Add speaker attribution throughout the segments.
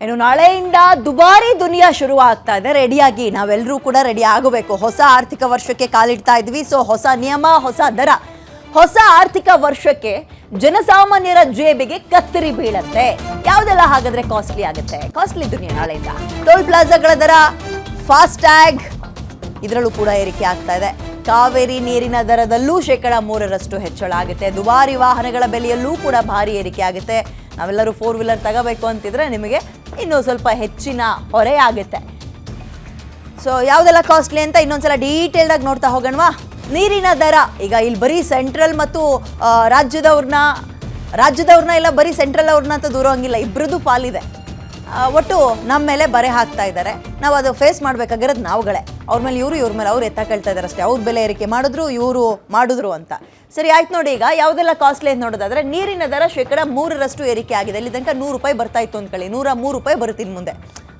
Speaker 1: ಇನ್ನು ನಾಳೆಯಿಂದ ದುಬಾರಿ ದುನಿಯಾ ಶುರುವಾಗ್ತಾ ಇದೆ. ರೆಡಿಯಾಗಿ ನಾವೆಲ್ಲರೂ ಕೂಡ ರೆಡಿ ಆಗಬೇಕು. ಹೊಸ ಆರ್ಥಿಕ ವರ್ಷಕ್ಕೆ ಕಾಲಿಡ್ತಾ ಇದ್ವಿ. ಸೊ ಹೊಸ ನಿಯಮ, ಹೊಸ ದರ. ಹೊಸ ಆರ್ಥಿಕ ವರ್ಷಕ್ಕೆ ಜನಸಾಮಾನ್ಯರ ಜೇಬಿಗೆ ಕತ್ತರಿ ಬೀಳತ್ತೆ. ಯಾವುದೆಲ್ಲ ಹಾಗಾದ್ರೆ ಕಾಸ್ಟ್ಲಿ ಆಗುತ್ತೆ? ಕಾಸ್ಟ್ಲಿ ದುನಿಯಾ ನಾಳೆಯಿಂದ. ಟೋಲ್ ಪ್ಲಾಜಾಗಳ ದರ, ಫಾಸ್ಟ್ಯಾಗ್ ಇದರಲ್ಲೂ ಕೂಡ ಏರಿಕೆ ಆಗ್ತಾ ಇದೆ. ಕಾವೇರಿ ನೀರಿನ ದರದಲ್ಲೂ 3% ಹೆಚ್ಚಳ ಆಗುತ್ತೆ. ದುಬಾರಿ ವಾಹನಗಳ ಬೆಲೆಯಲ್ಲೂ ಕೂಡ ಭಾರಿ ಏರಿಕೆ ಆಗುತ್ತೆ. ನಾವೆಲ್ಲರೂ 4 ವೀಲರ್ ತಗೋಬೇಕು ಅಂತಿದ್ರೆ ನಿಮಗೆ ಇನ್ನೂ ಸ್ವಲ್ಪ ಹೆಚ್ಚಿನ ಹೊರೆ ಆಗುತ್ತೆ. ಸೊ ಯಾವುದೆಲ್ಲ ಕಾಸ್ಟ್ಲಿ ಅಂತ ಇನ್ನೊಂದ್ಸಲ ಡೀಟೇಲ್ಡ್ ಆಗಿ ನೋಡ್ತಾ ಹೋಗೋಣವಾ? ನೀರಿನ ದರ ಈಗ ಇಲ್ಲಿ ಬರೀ ಸೆಂಟ್ರಲ್ ಮತ್ತು ರಾಜ್ಯದವ್ರನ್ನ ಇಲ್ಲ, ಬರೀ ಸೆಂಟ್ರಲ್ ಅವ್ರನ್ನ ಅಂತ ದೂರ ಹಂಗಿಲ್ಲ, ಇಬ್ಬರದ್ದು ಪಾಲಿದೆ. ಒಟ್ಟು ನಮ್ಮ ಮೇಲೆ ಬರೆ ಹಾಕ್ತಾ ಇದ್ದಾರೆ. ನಾವು ಅದು ಫೇಸ್ ಮಾಡಬೇಕಾಗಿರೋದು ನಾವುಗಳೇ. ಅವ್ರ ಮೇಲೆ ಇವ್ರ ಮೇಲೆ ಅವ್ರು ಎತ್ತಾಕೊಳ್ತಾ ಇದ್ದಾರೆ ಅಷ್ಟೇ. ಅವ್ರ ಬೆಲೆ ಏರಿಕೆ ಇವರು ಮಾಡಿದ್ರು ಅಂತ. ಸರಿ ಆಯ್ತು ನೋಡಿ. ಈಗ ಯಾವುದೆಲ್ಲ ಕಾಸ್ಟ್ಲಿ ಅಂತ ನೋಡೋದಾದ್ರೆ ನೀರಿನ ದರ 3% ಏರಿಕೆ ಆಗಿದೆ. ಇಲ್ಲಿ ತನಕ 100 ರೂಪಾಯಿ ಬರ್ತಾ ಇತ್ತು ಅಂದ್ಕೊಳ್ಳಿ, 103 ರೂಪಾಯಿ ಬರುತ್ತೆ ಇನ್ನು ಮುಂದೆ,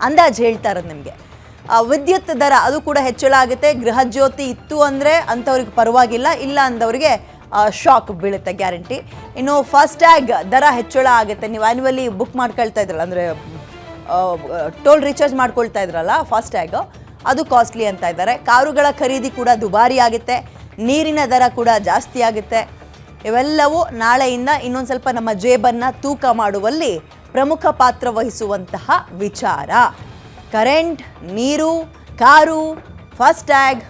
Speaker 1: ಅಂದಾಜು ಹೇಳ್ತಾ ಇರೋದು ನಿಮಗೆ. ವಿದ್ಯುತ್ ದರ ಅದು ಕೂಡ ಹೆಚ್ಚಳ ಆಗುತ್ತೆ. ಗೃಹ ಜ್ಯೋತಿ ಇತ್ತು ಅಂದರೆ ಅಂಥವ್ರಿಗೆ ಪರವಾಗಿಲ್ಲ, ಇಲ್ಲ ಅಂದವರಿಗೆ ಶಾಕ್ ಬೀಳುತ್ತೆ ಗ್ಯಾರಂಟಿ. ಇನ್ನು ಫಾಸ್ಟ್ಯಾಗ್ ದರ ಹೆಚ್ಚಳ ಆಗುತ್ತೆ. ನೀವು ಆ್ಯನ್ಯುವಲಿ ಬುಕ್ ಮಾಡ್ಕೊಳ್ತಾ ಇದ್ರಲ್ಲ, ಅಂದರೆ ಟೋಲ್ ರೀಚಾರ್ಜ್ ಮಾಡ್ಕೊಳ್ತಾ ಇದ್ರಲ್ಲ, ಫಾಸ್ಟ್ಯಾಗ್ ಅದು ಕಾಸ್ಟ್ಲಿ ಅಂತ ಇದ್ದಾರೆ. ಕಾರುಗಳ ಖರೀದಿ ಕೂಡ ದುಬಾರಿ ಆಗುತ್ತೆ. ನೀರಿನ ದರ ಕೂಡ ಜಾಸ್ತಿ ಆಗುತ್ತೆ. ಇವೆಲ್ಲವೂ ನಾಳೆಯಿಂದ ಇನ್ನೊಂದು ಸ್ವಲ್ಪ ನಮ್ಮ ಜೇಬನ್ನು ತೂಕ ಮಾಡುವಲ್ಲಿ ಪ್ರಮುಖ ಪಾತ್ರ ವಹಿಸುವಂತಹ ವಿಚಾರ. ಕರೆಂಟ್, ನೀರು, ಕಾರು, ಫಾಸ್ಟ್ಯಾಗ್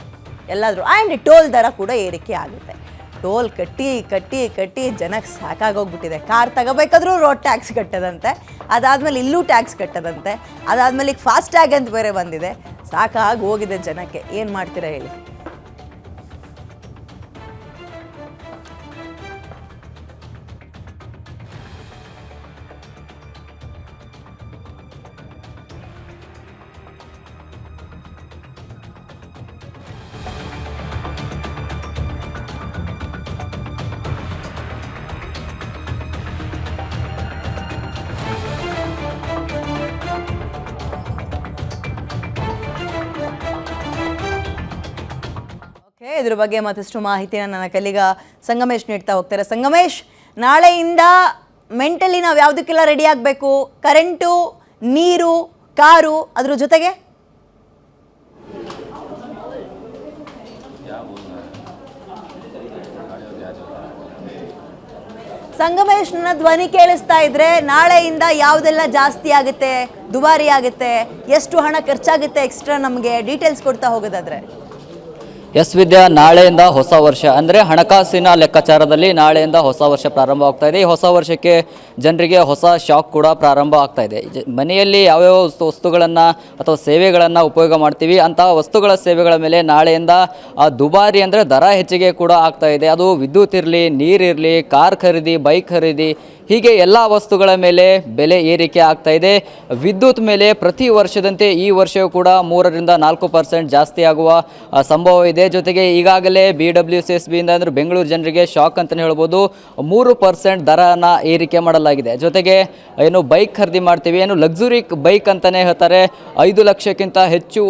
Speaker 1: ಎಲ್ಲಾದರೂ. ಆ್ಯಂಡ್ ಟೋಲ್ ದರ ಕೂಡ ಏರಿಕೆ ಆಗುತ್ತೆ. ಟೋಲ್ ಕಟ್ಟಿ ಕಟ್ಟಿ ಕಟ್ಟಿ ಜನಕ್ಕೆ ಸಾಕಾಗೋಗ್ಬಿಟ್ಟಿದೆ. ಕಾರ್ ತಗೋಬೇಕಾದ್ರೂ ರೋಡ್ ಟ್ಯಾಕ್ಸ್ ಕಟ್ಟದಂತೆ, ಅದಾದಮೇಲೆ ಇಲ್ಲೂ ಟ್ಯಾಕ್ಸ್ ಕಟ್ಟದಂತೆ, ಅದಾದಮೇಲೆ ಈಗ ಫಾಸ್ಟ್ಯಾಗ್ ಅಂತ ಬೇರೆ ಬಂದಿದೆ. ಸಾಕಾಗಿ ಹೋಗಿದೆ ಜನಕ್ಕೆ. ಏನು ಮಾಡ್ತೀರಾ ಹೇಳಿ? ಇದ್ರ ಬಗ್ಗೆ ಮತ್ತಷ್ಟು ಮಾಹಿತಿನ ನನ್ನ ಕಲಿಗ ಸಂಗಮೇಶ್ ನೀಡ್ತಾ ಹೋಗ್ತಾರೆ. ಸಂಗಮೇಶ್, ನಾಳೆಯಿಂದ ಮೆಂಟಲಿ ನಾವು ಯಾವುದಕ್ಕೆಲ್ಲ ರೆಡಿ ಆಗಬೇಕು? ಕರೆಂಟು, ನೀರು, ಕಾರು, ಅದ್ರ ಜೊತೆಗೆ ಸಂಗಮೇಶ್, ನನ್ನ ಧ್ವನಿ ಕೇಳಿಸ್ತಾ ಇದ್ರೆ ನಾಳೆಯಿಂದ ಯಾವುದೆಲ್ಲ ಜಾಸ್ತಿ ಆಗುತ್ತೆ, ದುಬಾರಿ ಆಗುತ್ತೆ, ಎಷ್ಟು ಹಣ ಖರ್ಚಾಗುತ್ತೆ ಎಕ್ಸ್ಟ್ರಾ, ನಮಗೆ ಡೀಟೇಲ್ಸ್ ಕೊಡ್ತಾ ಹೋಗೋದಾದ್ರೆ?
Speaker 2: ಎಸ್ ವಿದ್ಯಾ, ನಾಳೆಯಿಂದ ಹೊಸ ವರ್ಷ ಅಂದರೆ ಹಣಕಾಸಿನ ಲೆಕ್ಕಾಚಾರದಲ್ಲಿ ನಾಳೆಯಿಂದ ಹೊಸ ವರ್ಷ ಪ್ರಾರಂಭ ಆಗ್ತಾ ಇದೆ. ಈ ಹೊಸ ವರ್ಷಕ್ಕೆ ಜನರಿಗೆ ಹೊಸ ಶಾಕ್ ಕೂಡ ಪ್ರಾರಂಭ ಆಗ್ತಾ ಇದೆ. ಮನೆಯಲ್ಲಿ ಯಾವ್ಯಾವ ವಸ್ತುಗಳನ್ನು ಅಥವಾ ಸೇವೆಗಳನ್ನು ಉಪಯೋಗ ಮಾಡ್ತೀವಿ ಅಂತಹ ವಸ್ತುಗಳ ಸೇವೆಗಳ ಮೇಲೆ ನಾಳೆಯಿಂದ ದುಬಾರಿ ಅಂದರೆ ದರ ಹೆಚ್ಚಿಗೆ ಕೂಡ ಆಗ್ತಾ ಇದೆ. ಅದು ವಿದ್ಯುತ್ ಇರಲಿ, ನೀರಿರಲಿ, ಕಾರ್ ಖರೀದಿ, ಬೈಕ್ ಖರೀದಿ, ಹೀಗೆ ಎಲ್ಲ ವಸ್ತುಗಳ ಮೇಲೆ ಬೆಲೆ ಏರಿಕೆ ಆಗ್ತಾ ಇದೆ. ವಿದ್ಯುತ್ ಮೇಲೆ ಪ್ರತಿ ವರ್ಷದಂತೆ ಈ ವರ್ಷವೂ ಕೂಡ 3-4% ಜಾಸ್ತಿ ಆಗುವ ಸಂಭವ ಇದೆ. ಜೊತೆಗೆ ಈಗಾಗಲೇ BWCSBಯಿಂದ ಅಂದರೆ ಬೆಂಗಳೂರು ಜನರಿಗೆ ಶಾಕ್ ಅಂತಲೇ ಹೇಳ್ಬೋದು, 3% ದರನ ಏರಿಕೆ ಮಾಡಲಾಗಿದೆ. ಜೊತೆಗೆ ಏನು ಬೈಕ್ ಖರೀದಿ ಮಾಡ್ತೀವಿ, ಏನು ಲಕ್ಸುರಿ ಬೈಕ್ ಅಂತಲೇ ಹೇಳ್ತಾರೆ, 5 ಲಕ್ಷಕ್ಕಿಂತ ಹೆಚ್ಚು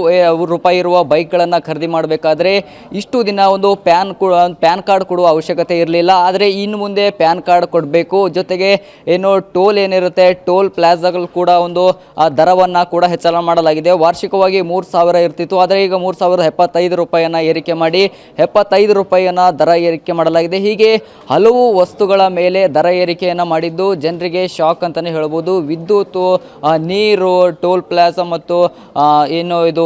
Speaker 2: ರೂಪಾಯಿ ಇರುವ ಬೈಕ್ಗಳನ್ನು ಖರೀದಿ ಮಾಡಬೇಕಾದ್ರೆ ಇಷ್ಟು ದಿನ ಒಂದು ಪ್ಯಾನ್ ಕಾರ್ಡ್ ಕೊಡುವ ಅವಶ್ಯಕತೆ ಇರಲಿಲ್ಲ. ಆದರೆ ಇನ್ನು ಮುಂದೆ ಪ್ಯಾನ್ ಕಾರ್ಡ್ ಕೊಡಬೇಕು. ಜೊತೆಗೆ ಏನು ಟೋಲ್ ಏನಿರುತ್ತೆ, ಟೋಲ್ ಪ್ಲಾಜಾಗಳು ಕೂಡ ಒಂದು ದರವನ್ನು ಕೂಡ ಹೆಚ್ಚಳ ಮಾಡಲಾಗಿದೆ. ವಾರ್ಷಿಕವಾಗಿ 3,000 ಇರ್ತಿತ್ತು, ಆದರೆ ಈಗ 3,075 ರೂಪಾಯಿಯನ್ನು ಏರಿಕೆ ಮಾಡಿ 75 ರೂಪಾಯಿಯನ್ನು ದರ ಏರಿಕೆ ಮಾಡಲಾಗಿದೆ. ಹೀಗೆ ಹಲವು ವಸ್ತುಗಳ ಮೇಲೆ ದರ ಏರಿಕೆಯನ್ನು ಮಾಡಿದ್ದು ಜನರಿಗೆ ಶಾಕ್ ಅಂತಲೇ ಹೇಳ್ಬೋದು. ವಿದ್ಯುತ್, ನೀರು, ಟೋಲ್ ಪ್ಲಾಜಾ ಮತ್ತು ಏನು ಇದು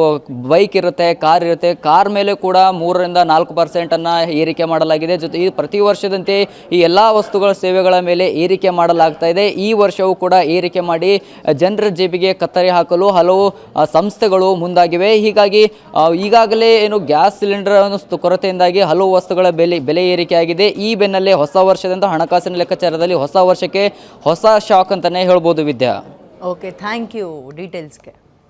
Speaker 2: ಬೈಕ್ ಇರುತ್ತೆ, ಕಾರ್ ಇರುತ್ತೆ, ಕಾರ್ ಮೇಲೆ ಕೂಡ 3-4% ಏರಿಕೆ ಮಾಡಲಾಗಿದೆ. ಜೊತೆ ಈ ಪ್ರತಿ ವರ್ಷದಂತೆ ಈ ಎಲ್ಲ ವಸ್ತುಗಳ ಸೇವೆಗಳ ಮೇಲೆ ಏರಿಕೆ ಮಾಡಲಾಗ್ತಾ ಇದೆ. ಈ ವರ್ಷವೂ ಕೂಡ ಏರಿಕೆ ಮಾಡಿ ಜನರ ಜೇಬಿಗೆ ಕತ್ತರಿ ಹಾಕಲು ಹಲವು ಸಂಸ್ಥೆಗಳು ಮುಂದಾಗಿವೆ. ಹೀಗಾಗಿ ಈಗಾಗಲೇ ಏನು ಗ್ಯಾಸ್ ಸಿಲಿಂಡರ್ ಕೊರತೆಯಿಂದಾಗಿ ಹಲವು ವಸ್ತುಗಳ ಬೆಲೆ ಏರಿಕೆಯಾಗಿದೆ. ಈ ಬೆನ್ನಲ್ಲೇ ಹೊಸ ವರ್ಷದಿಂದ ಹಣಕಾಸಿನ ಲೆಕ್ಕಾಚಾರದಲ್ಲಿ ಹೊಸ ವರ್ಷಕ್ಕೆ ಹೊಸ ಶಾಕ್ ಅಂತಾನೆ ಹೇಳ್ಬೋದು ವಿದ್ಯಾ.
Speaker 1: Okay, thank you ಡೀಟೇಲ್ಸ್ಗೆ.